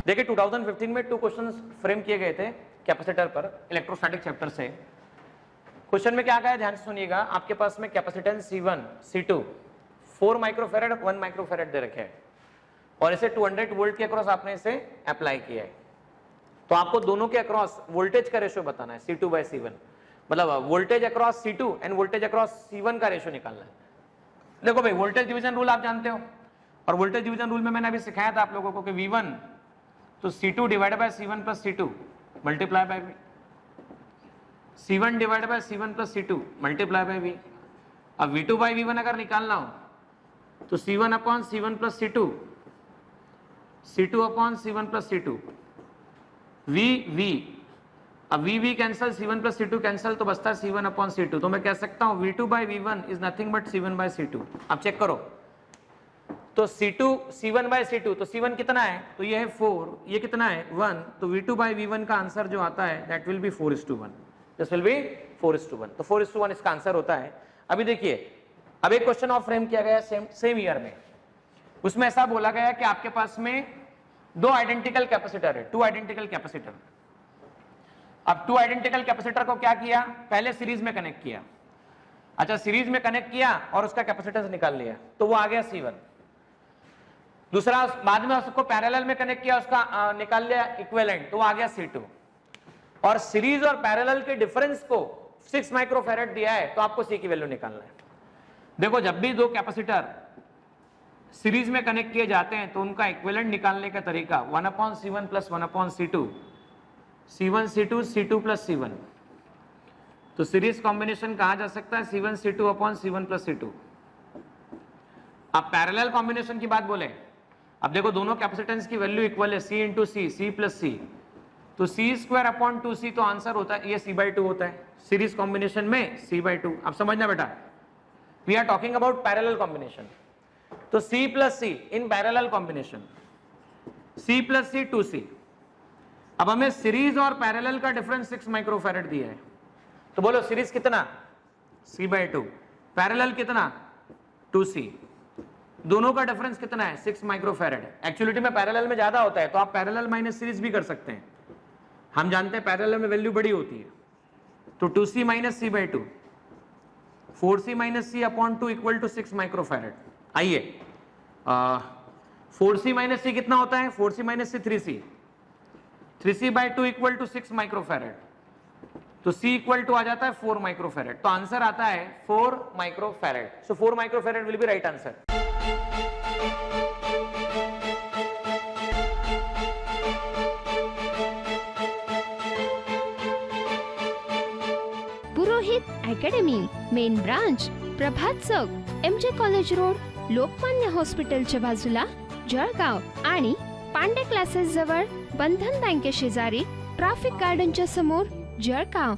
देखिए 2015 में 2 questions frame किए गए थे कैपेसिटर पर इलेक्ट्रोस्टैटिक चैप्टर से। क्वेश्चन में क्या कहा है ध्यान से सुनिएगा। आपके पास में capacitance C1 C2 4 microfarad 1 microfarad दे रखे हैं और इसे 200 वोल्ट के अक्रॉस आपने इसे अप्लाई किया है। तो आपको दोनों के अक्रॉस वोल्टेज का रेशियो बताना है C2/C1, मतलब voltage across C2 end voltage across C1 का रेशियो निकालना है। देखो भाई वोल्टेज डिवीजन रूल आप जानते हो और वोल्टेज डिवीजन रूल में मैंने अभी सिखाया था आप लोगों को कि V1 तो C2 divided by C1 plus C2 multiply by V, C1 divided by C1 plus C2 multiply by V। अब V2 बाय V1 अगर निकालना हो तो C1 upon C1 plus C2, C2 upon C1 plus C2, V अब V cancel, C1 plus C2 cancel, तो बचता है C1 upon C2। तो मैं कह सकता हूं V2 by V1 is nothing but C1 by C2। अब चेक करो तो C1 बाय C2, तो C1 कितना है, तो ये है 4, ये कितना है 1, तो V2 बाय V1 का आंसर जो आता है that will be 4:1, this will be 4:1। तो 4:1 इसका आंसर होता है। अभी देखिए अब एक क्वेश्चन और फ्रेम किया गया सेम ईयर में, उसमें ऐसा बोला गया कि आपके पास में 2 आइडेंटिकल कैपेसिटर है, 2 आइडेंटिकल कैपेसिटर। अब 2 आइडेंटिकल कैपेसिटर को क्या किया, पहले सीरीज में कनेक्ट किया। अच्छा सीरीज में कनेक्ट किया और उसका कैपेसिटेंस निकाल लिया तो वो आ गया C1। दूसरा बाद में उसको पैरेलल में कनेक्ट किया, उसका निकाल लिया इक्विवेलेंट, तो वो आ गया C2। और सीरीज और पैरेलल के डिफरेंस को 6 माइक्रोफैरड दिया है तो आपको C की वैल्यू निकालना है। देखो जब भी 2 कैपेसिटर सीरीज में कनेक्ट किए जाते हैं तो उनका इक्विवेलेंट निकालने का तरीका 1/C1 plus 1/C2, C1 C2 C2 plus C1। तो सीरीज कॉम्बिनेशन कहा जा सकता है C1 C2 upon C1 plus C2। अब पैरेलल कॉम्बिनेशन की बात बोले, अब देखो दोनों कैपेसिटेंस की वैल्यू इक्वल है C into C plus C, तो C² अपॉन 2C, तो आंसर होता है ये C/2 होता है सीरीज कॉम्बिनेशन में C/2। अब समझना बेटा, we are talking about parallel combination. तो C plus C in parallel combination, C plus C 2C। अब हमें सीरीज और पैरेलल का डिफरेंस 6 माइक्रोफैरड दिया है, तो बोलो सीरीज कितना C/2, पैरेलल कितना 2C, दोनों का डिफरेंस कितना है 6 माइक्रोफैरड। एक्चुअलिटी में पैरेलल में ज्यादा होता है तो आप पैरेलल माइनस सीरीज भी कर सकते हैं, हम जानते हैं पैरेलल में वैल्यू बड़ी होती है। तो 2C minus C/2, 4C minus C upon 2 equal to 6 microfarad. आइए 4C माइनस C कितना होता है, 4C minus C 3C, 3C/2 equal to 6 microfarad, तो C इक्वल टू आ जाता है 4 माइक्रोफैरड। तो आंसर आता है 4 microfarad. So 4 microfarad will be right answer. Purohit academy, main branch Prabhat Chowk, MJ college road, Lokmanya हॉस्पिटलच्या बाजूला जळगाव आणि पांडे क्लासेस जवळ बंधन बँके शेजारी ट्रॅफिक गार्डनच्या समोर जळगाव।